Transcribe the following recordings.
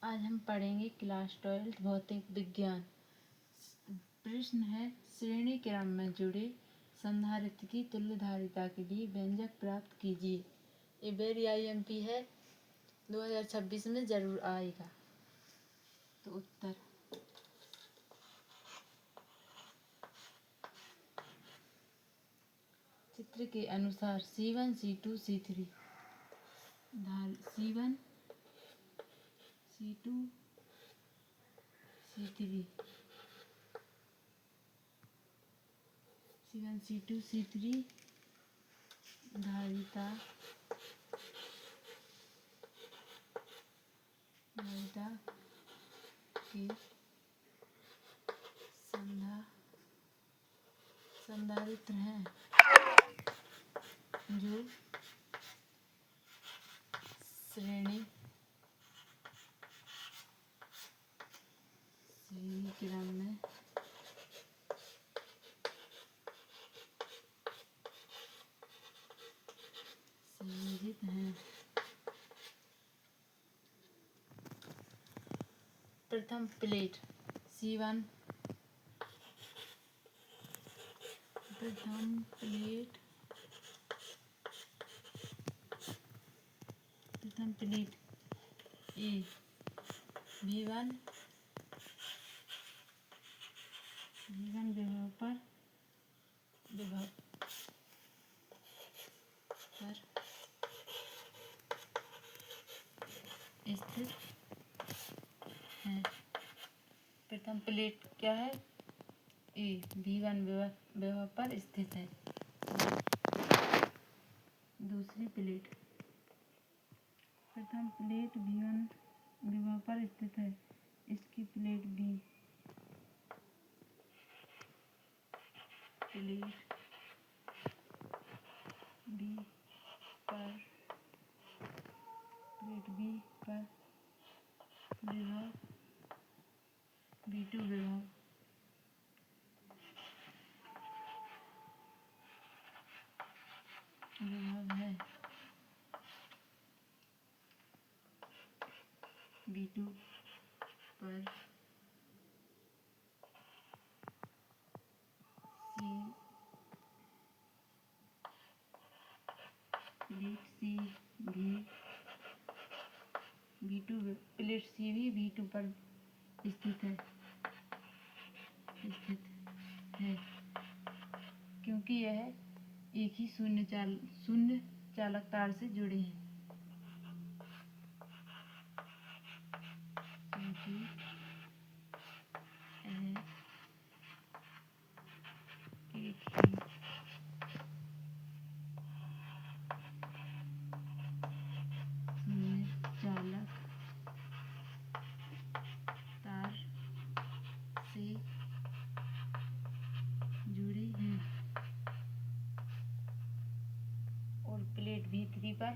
आज हम पढ़ेंगे क्लास 12 भौतिक विज्ञान। प्रश्न है, श्रेणी क्रम में जुड़े संधारित्र की तुल्यधारिता के लिए व्यंजक प्राप्त कीजिए। ये वेरी IMP है, 2026 में जरूर आएगा। तो उत्तर चित्र के अनुसार C1 C2 C3 C1 C2 C3 C1 C2 C3 धारिता के संधारित्र हैं जो श्रेणी क्रम में संयोजित हैं। प्रथम प्लेट C1 प्रथम प्लेट A V1 विभव पर स्थित है। प्रथम प्लेट क्या है? A V1 विभव पर स्थित है। दूसरी प्लेट प्रथम प्लेट V1 विभव पर स्थित है, इसकी प्लेट B पर विभव V2 विभव है। V2 पर प्लेट C भी V2 पर स्थित है क्योंकि यह एक ही शून्य चालक तार से जुड़े हैं। और प्लेट V3 पर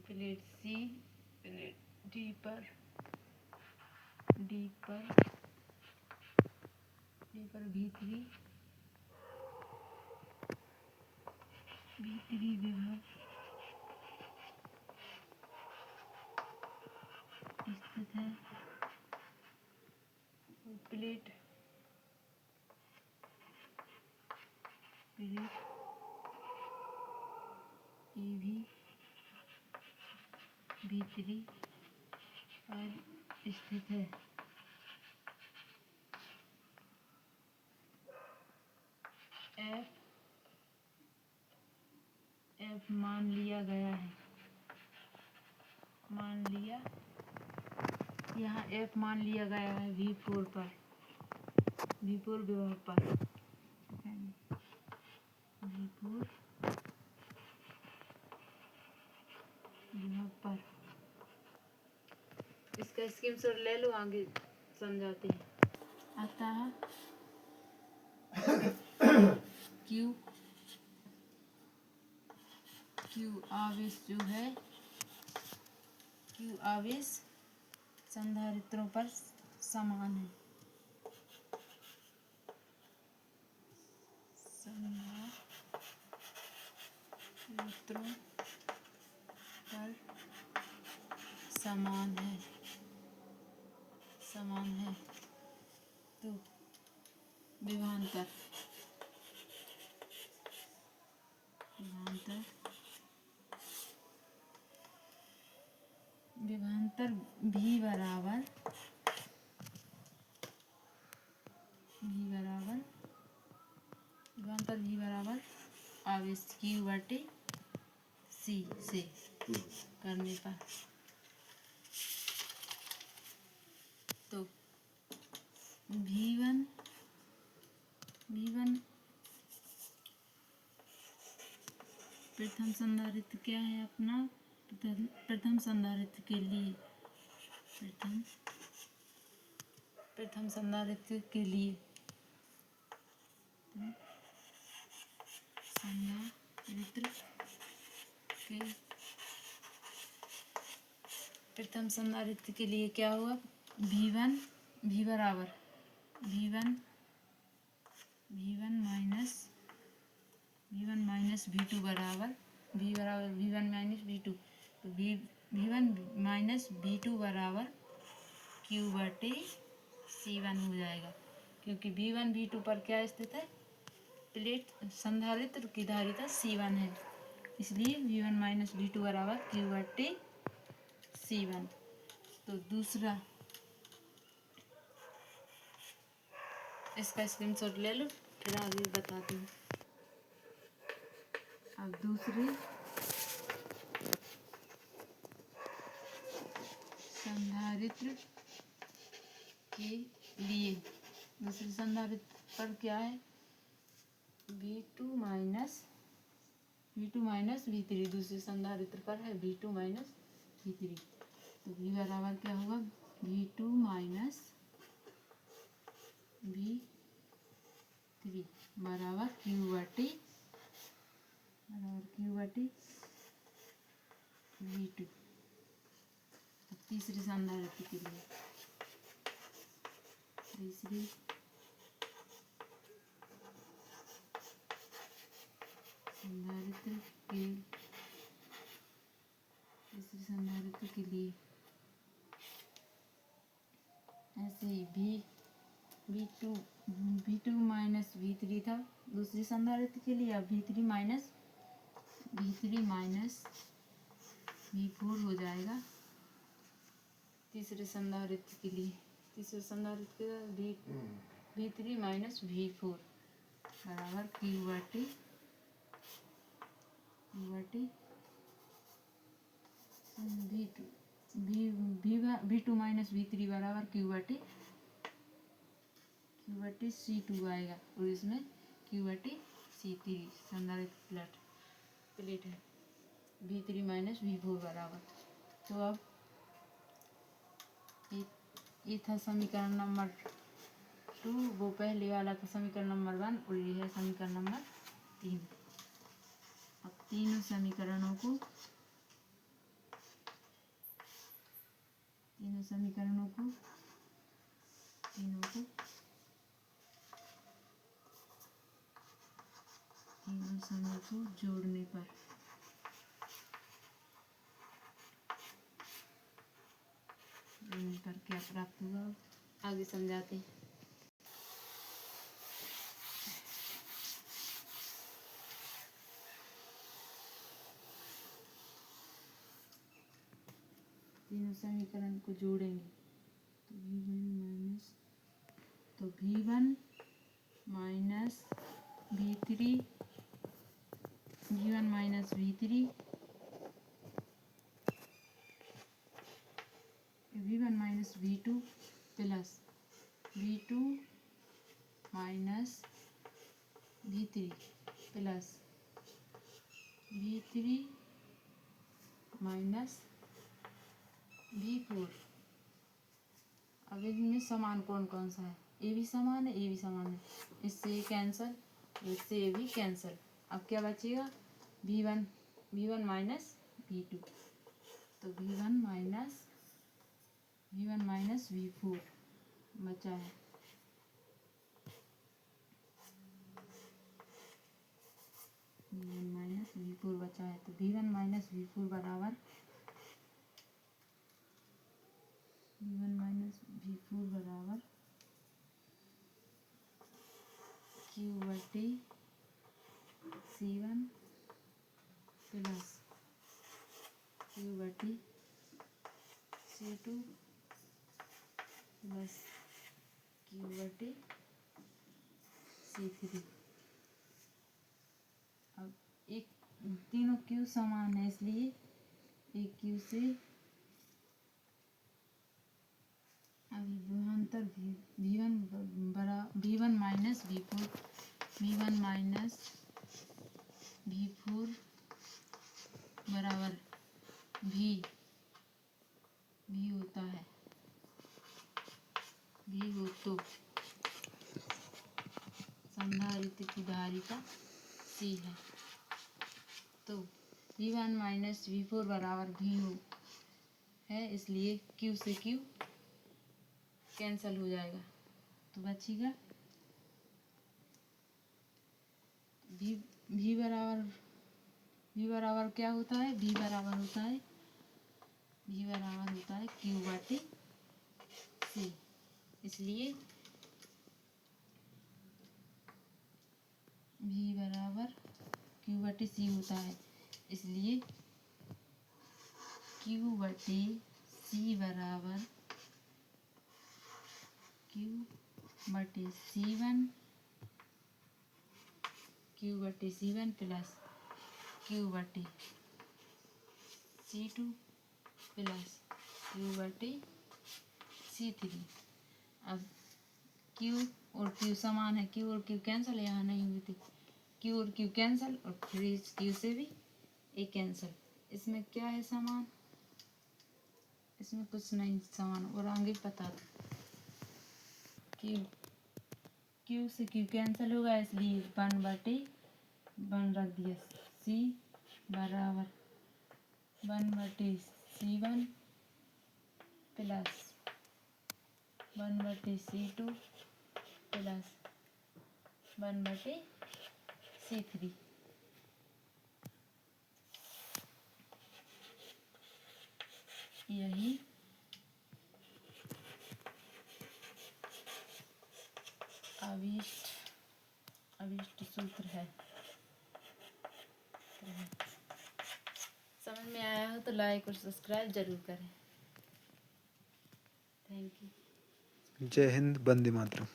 प्लेट C प्लेट D पर V3 विभव स्थित है। प्लेट A भी V3 पर स्थित है। F मान लिया गया है। यहाँ F मान लिया गया है V4 विभव पर। इसका स्क्रीनशॉट ले लो, आगे समझाते हैं। अतः Q आवेश संधारित्रों पर समान है। सूत्रों पर समान है तो विभवांतर V बराबर आवेश Q बटे C से करने पर तो V1 प्रथम संधारित्र क्या है अपना प्रथम संधारित्र के लिए प्रथम संधारित्र के लिए प्रथम संधारित्र के लिए क्या हुआ V1 माइनस V2 बराबर V1 माइनस V2 तो V1 माइनस V2 बराबर Q बटे C1 हो जाएगा क्योंकि V1 V2 पर क्या स्थित है प्लेट संधारित्र की धारिता C1 है इसलिए V1 माइनस V2 बराबर Q बटे C1। तो दूसरा इसका स्क्रीनशॉट ले लो फिर आगे बताती हूँ। अब दूसरे संधारित्र के लिए दूसरे संधारित्र पर क्या है V2 माइनस V3 दूसरे संधारित्र पर है V2 माइनस V3 तो V बराबर क्या होगा V2 माइनस V3 बराबर Q बटे V2। तीसरे संधारित्र के लिए तीसरे संधारित्र के लिए ऐसे ही V2 माइनस V3 था दूसरी संधारित्र के लिए अब V3 माइनस V4 हो जाएगा तीसरे संधारित्र के लिए V3 माइनस V4 बराबर Q बटे V2 माइनस V3 बराबर Q बटे C2 आएगा और इसमें Q बटे C3 संधारित्र प्लेट है V3 माइनस V4 बराबर। तो अब ये था समीकरण नंबर 2 वो पहले वाला था समीकरण नंबर 1 और ये है समीकरण नंबर 3। अब तीनों समीकरणों को जोड़ने पर क्या प्राप्त हुआ आगे समझाते हैं। तीनों समीकरण को जोड़ेंगे तो V1 minus V3 V1 minus V3 V1 minus V2 plus V2 minus V3 plus V3 minus V4। अब इनमें समान कौन सा है ए भी समान है इससे ये कैंसल इससे ये भी कैंसल। अब क्या बचेगा V1 माइनस V2 तो V1 माइनस V4 बचा है V1 माइनस V4 बचा है, तो V1 माइनस V4 बराबर Q बटे C1 प्लस Q बटे C2 प्लस Q बटे C3। अब एक तीनों Q समान है, इसलिए एक Q से अभी विभवांतर V1 माइनस V4 बराबर V होता है, V हो तो संधारित्र की धारिता C है। तो V1 माइनस V4 बराबर V हो है, इसलिए Q से Q कैंसल हो जाएगा, तो बचेगा V बराबर क्या होता है, V बराबर होता है Q बटे C, इसलिए V बराबर Q बटे C होता है, इसलिए Q बटे C बराबर Q बटे C1 प्लस Q बटे C2 प्लस Q बटे C3। अब Q और Q समान है, Q और Q कैंसिल यहाँ नहीं होती, Q और Q कैंसिल, और फिर इस Q से भी एक कैंसिल। इसमें क्या है समान, इसमें कुछ नहीं समान, और आगे पता था। Q से Q कैंसिल होगा, इसलिए 1/1 रख दिया, C बराबर 1/C1 plus 1/C2 plus 1/C3। यही अभिष्ट सूत्र है। समझ में आया हो तो लाइक और सब्सक्राइब जरूर करें। Thank you. जय हिंद, वंदे मातरम।